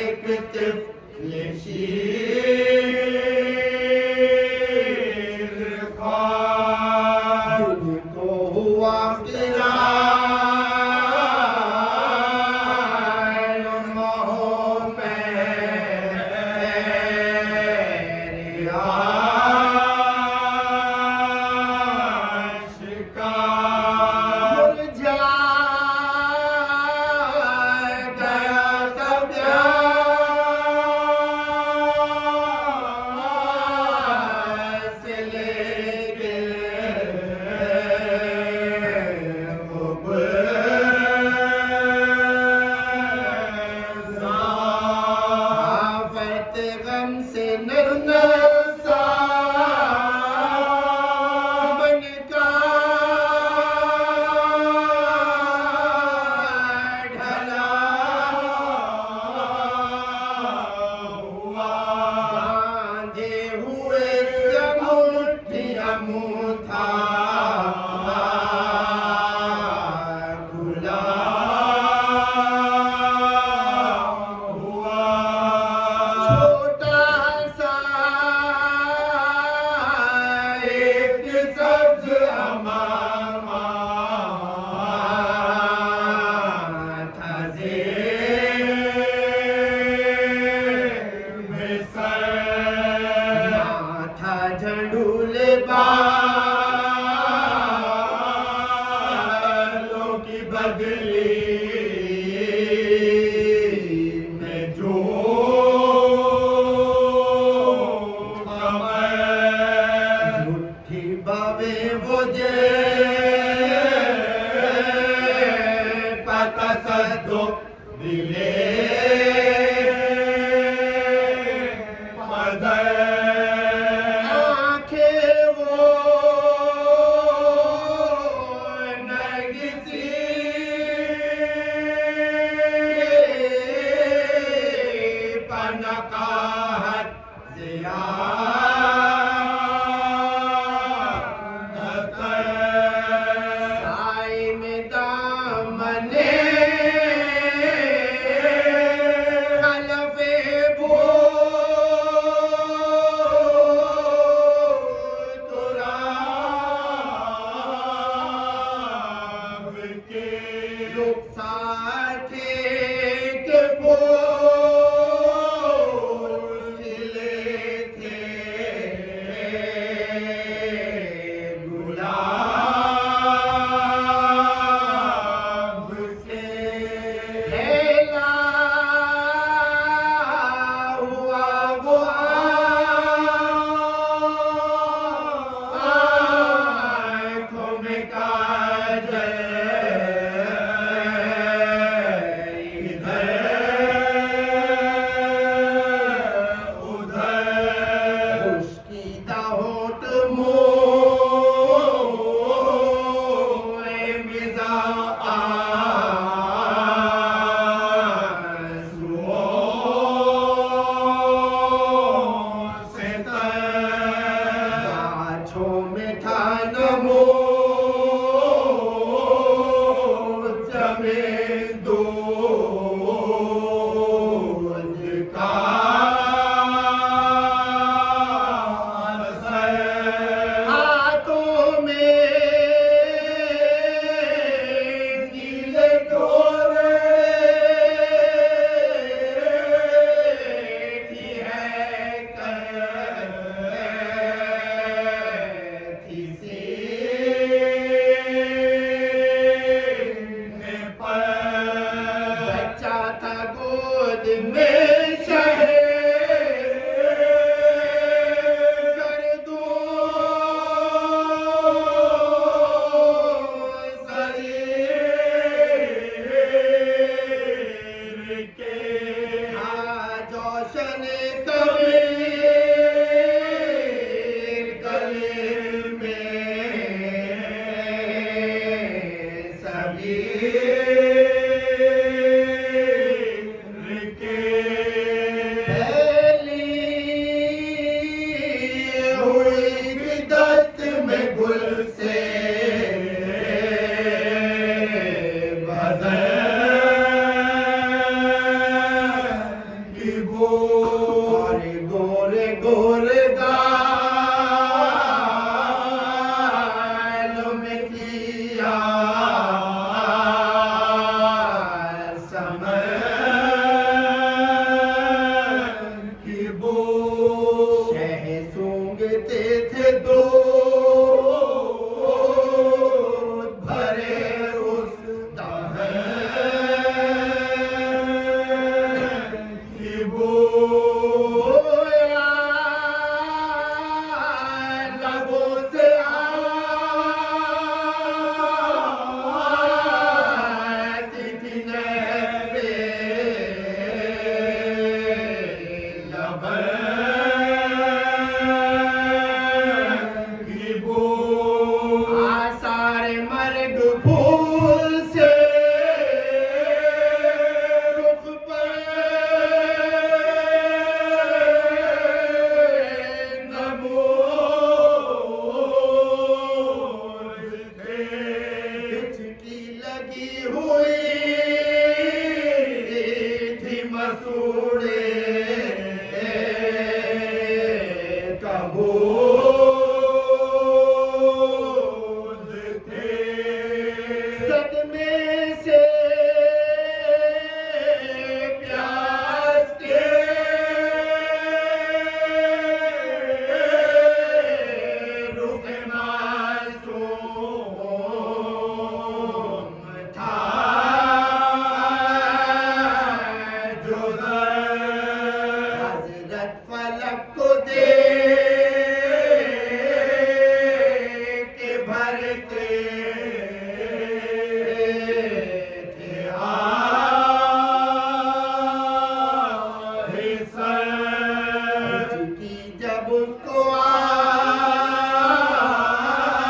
एक तिफ्ल शीर ख्वार को हुआ किरार मोह मेरे आशिका मुरझा गया सब प्यास लेके आफत गम से नरसा बनका ढला हुआ बांधे हुए जब मुट्ठियां मुँह था खुला हुआ छोटा सा एक सब्ज अमामा था ज़ेब में सर माथा झंडूले बालों की बदली में जो कमर मुट्ठी बावे वो जे पता सदो दिले मदर आंखें वो नरगिसी पनकाहत ज़ियादत साए में दामने हलवे बो तुराब के रुखसार के बोल खिले थे गुलाब से फैला हुआ वो आँखों में काजल इधर उधर खुशकीदा होठ मोए मिज़ा आंसुओं से तर गाछों में था नमो जमे दूध का असर हाथों में नीले डोरे थी है थी सीने पर बच्चा था गोद में शहे कर दूं शरीर के जोशन कबीर गले में सबीर के फैली हुई दस्त में गुल से बदन वो और गोरे गोरे गालों में किया समय की वो शह सूंघते थे दो भरे उस दहन की वो लबों से आती थी नहरे लबन की वो आसार मर्ग फूल से रुख पर नमूद थे हिचकी लगी हुई थी मसूड़े कबूल थे सदमे से प्यास के रुख मासूम था जो हज़रत फलक को देख के भरते थे आहे सर की जब उसको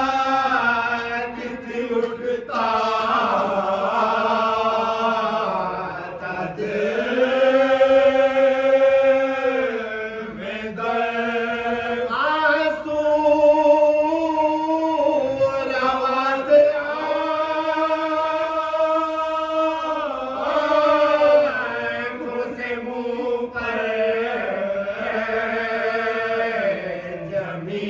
आती थी उठता था दिल में दर्द आंसू रवाते आँखों से मुँह पर जमी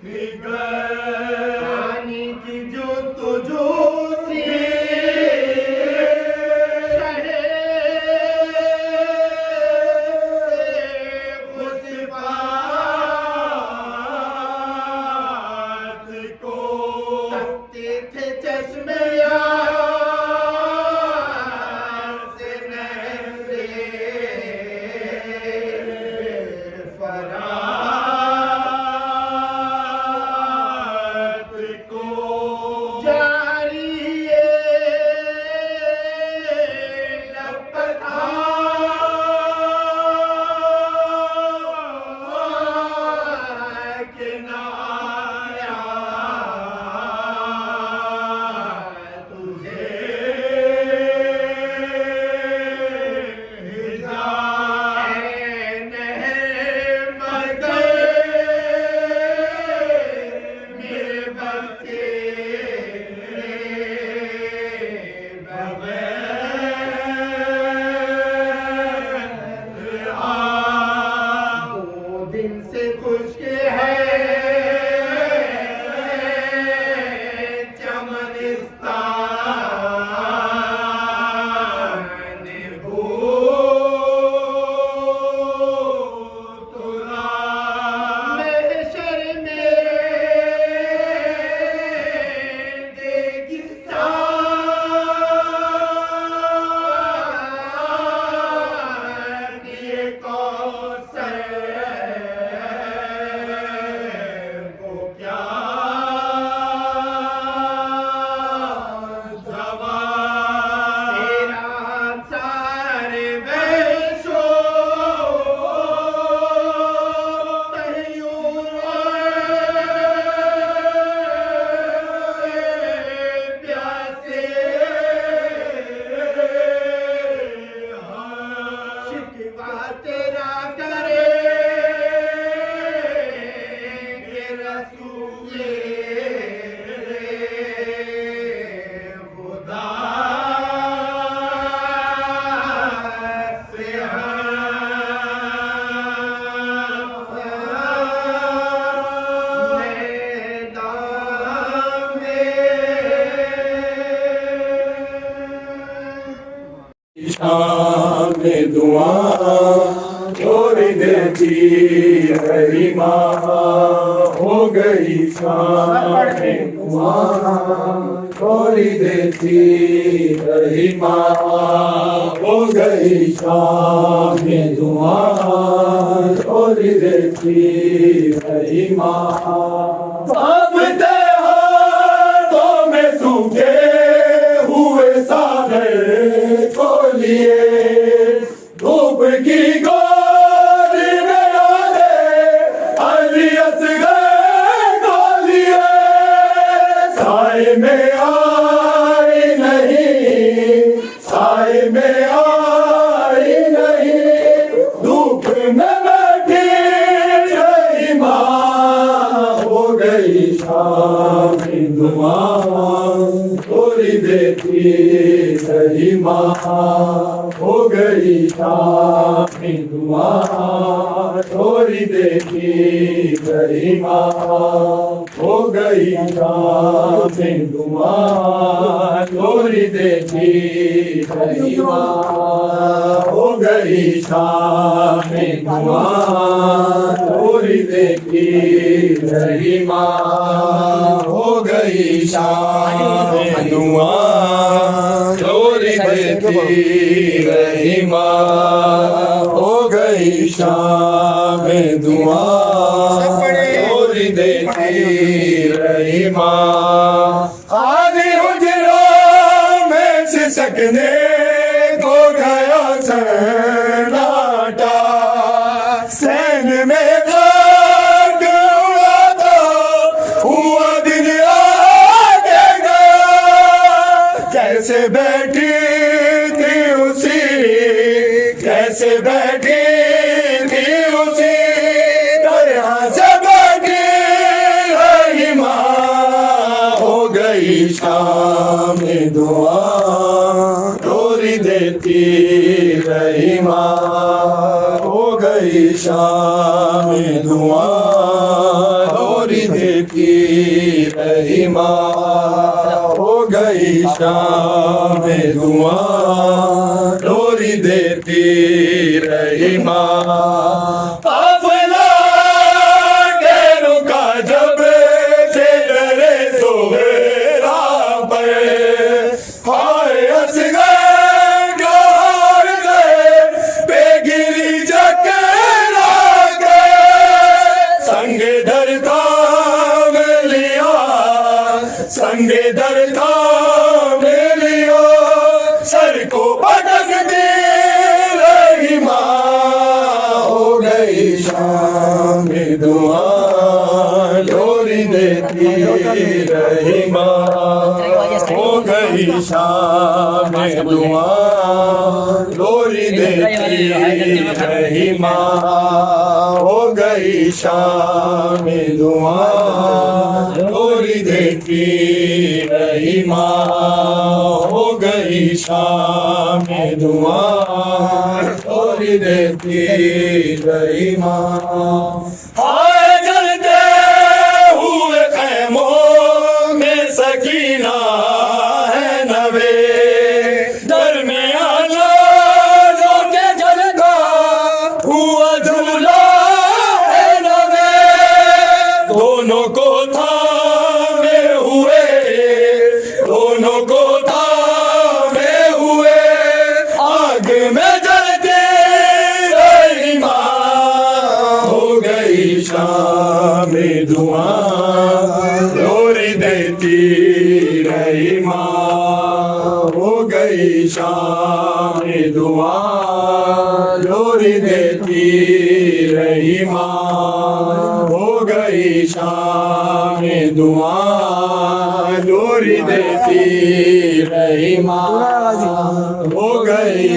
थी पानी की जो तुझो थी शहे खुशबात को तकते थे चश्मे यार शाम में दुआ छोड़ देती रही माँ, हो गई शाम में दुआ छोड़ देती रही माँ, हो गई शाम में दुआ छोड़ देती रही माँ। अब त्योहारों में सूखे हुए सागर को लिए धूप की गोद में आए अली असगर को लिए, साए में आई नहीं, साए में आई नहीं, धूप में बैठी रही माँ, हो गई शाम की दुआ छोड़ देती रही माँ, हो गई शाम की दुआ छोड़ देती रही माँ, हो गई शाम की दुआ छोड़ देती रही माँ, हो गई शाम की दुआ छोड़ देती रही माँ, हो गई शाम की दुआ छोड़ देती रही माँ, हो गई शाम में दुआ छोड़ देती रही माँ। आदि हुजरों में सिसकने को गया सन्नाटा, सैन में खाक उड़ा दो हुआ दिन आगे गया, कैसे बैठी थी उसी, कैसे बैठी थी उसी तरह से बैठी रही माँ, हो गई शाम में दुआ छोड़ देती रही माँ, हो गई शाम में दुआ छोड़ देती रही माँ, हो गई शाम में दुआ छोड़ देती रही माँ। काफिला के रुका जब से डरे सोहेरा पर, हाय असगर डोर गए बेगिरी जकरा गए, संगे दर थाम लिया, संगे दर थाम लियो, सर को पटक दे रही माँ, हो गई शाम में दुआ छोड़ देती रही माँ, हो गई शाम में दुआ छोड़ देती रही माँ, हो गई शाम में दुआ छोड़ देती रही माँ, हो गई शाम में दुआ छोड़ देती रही माँ। हाय जलते हुए खैमों में सकीना है नवे, दरमियान जो के जलता हुआ झूला है नवे, दोनों को थामे हुए, दोनों को थामे हुए आग में जलती रही माँ, हो गई शाम में दुआ छोड़ देती रही माँ, हो गई शाम में दुआ छोड़ देती रही माँ, हो गई शाम में दुआ छोड़ देती रही माँ, हो गई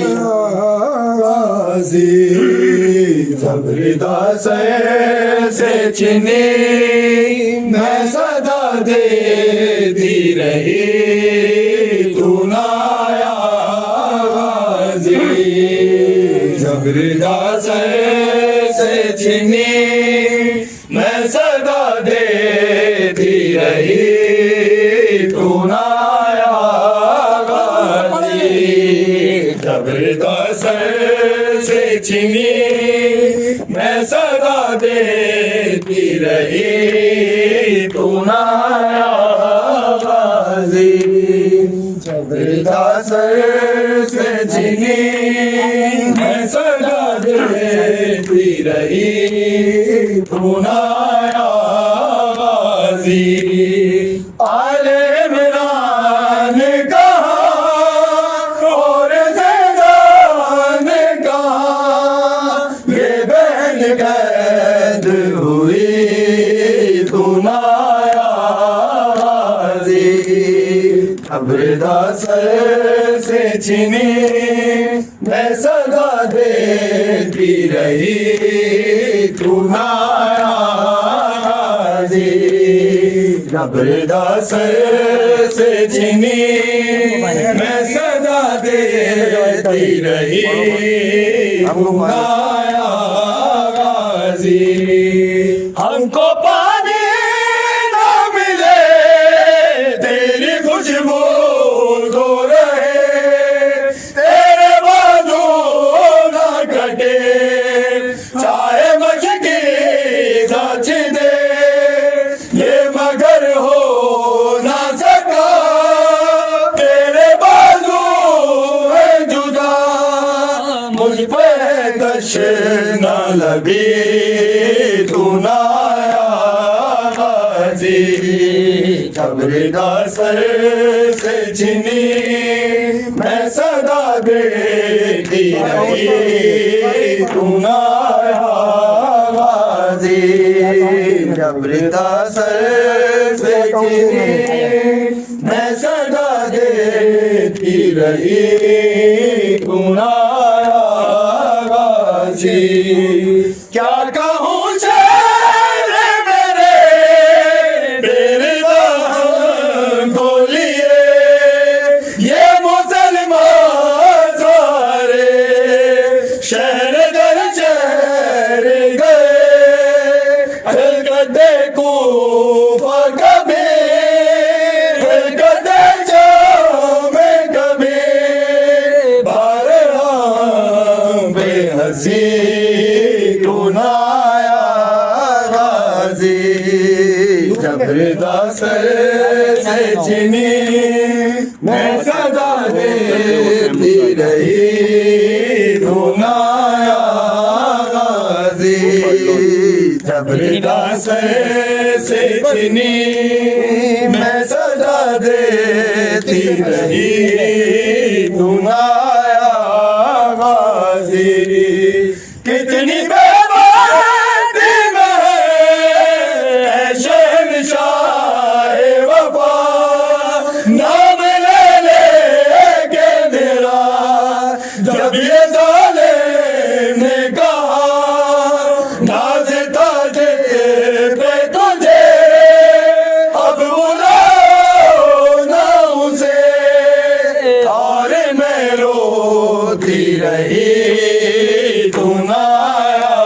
जब हृदय से चिनी मैं सदा देती रही तू ना आया गाजी, जब हृदय से चिनी मैं सदा देती रही तू ना आया गाजी, जब हृदय से छीनी मैं सदा देती रही तू ना आया गाजी। जब हृदय से छीनी मैं सदा देती रही तू ना आया गाजी। आले इमरान कहा और ज़ैदान कहा ये बहन कैद हुई तू ना आया गाजी। अब हृदय से छीनी मैं सदा देती रही तू ना आया गाजी। जब हृदय से छीनी मैं सदा देती रही तू ना आया गाजी। हमको पानी ना मिले तेरी खुशबू दो रहे तेरे बाजू ना कटे चाहे मशकी सच दे ये मगर हो ना सका तेरे बाजू है जुदा मुझ पे कश ना लगी तू ना आया गाजी। जब हृदय से छीनी मैं सदा देती रही तू ना आया गाजी। जब हृदय से छीनी मैं सदा देती रही तू ना आया गाजी। क्या कहूँ चेहरे मेरे बेरहम को लिए ये मुसलमान सारे शहर दर शहर गए कदे कूफा कभी कदे जाम कभी बारहा बेहसी तू ना आया गाजी। जब हृदय से छीनी मैं सदा देती रही तू ना आया गाजी। जब हृदय से छीनी मैं सदा देती रही तू ना आया गाजी। कितनी बेबाती में है शहंशाह वफा नाम ले ले के मेरा जब ये जालिम ने कहा नाज ताजे पे तुझे अब बुलाओ ना उसे और मैं रोती रही तू ना आया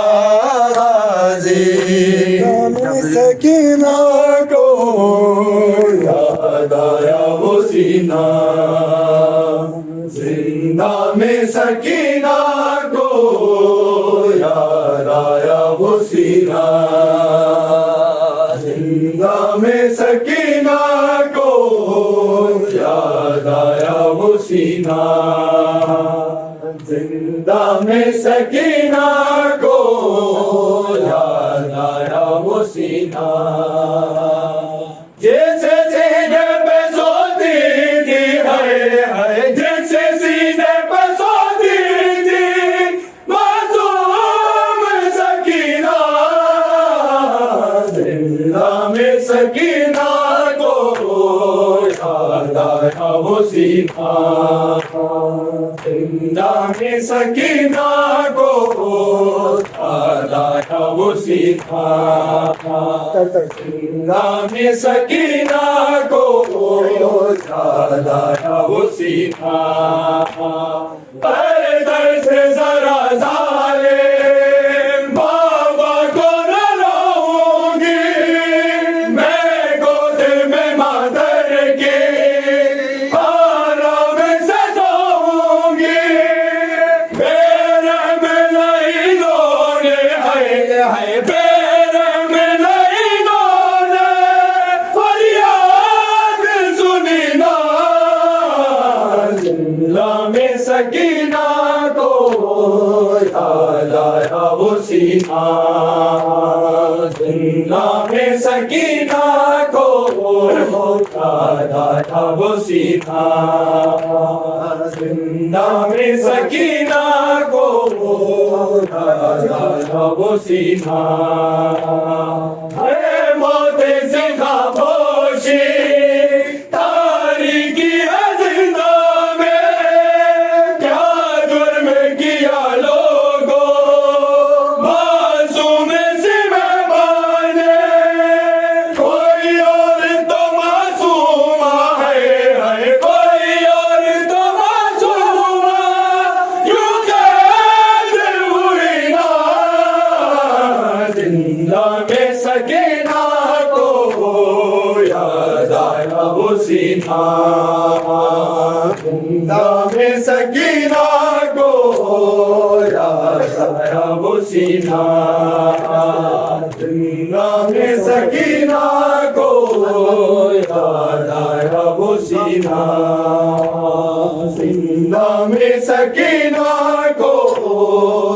गाजी। सकीना को याद आया वो सीना जिंदा में सकीना को याद आया वो सीना जिंदा में सकीना को याद आया वो सीना जिंदा में सकीना को याद आया वो सीना। जैसे सीने पे सोती थी है जैसे सीने पे सोती थी मासूम सकीना जिंदा में सकीना को याद आया वो सीना जिंदा में सकीना को याद आया वो सीना जिंदा में सकीना को याद आया वो सीना। पर दर से जरा जालिम बाबा को न लाऊंगी मैं गोद में मादर के आराम से सोऊंगी को याद आया वो सीना, जिंदा में सकीना को याद आया वो सीना, जिंदा में सकीना को याद आया वो सीना। है मौत से खामोशी तारीकी है जिंदा में, क्या जुर्म किया लोगों मासूम सी मेहमाने, कोई और तो मासूमा है कोई और तो मासूमा, यूं कैद हुई ना, जिंदा में सकीना को याद आया वो सीना, जिंदा में सकीना को याद आया वो सीना, जिंदा में सकीना को याद आया वो सीना, जिंदा में सकीना को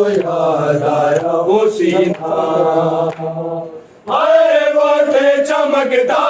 याद आया वो सीना। हर वक्त चमकता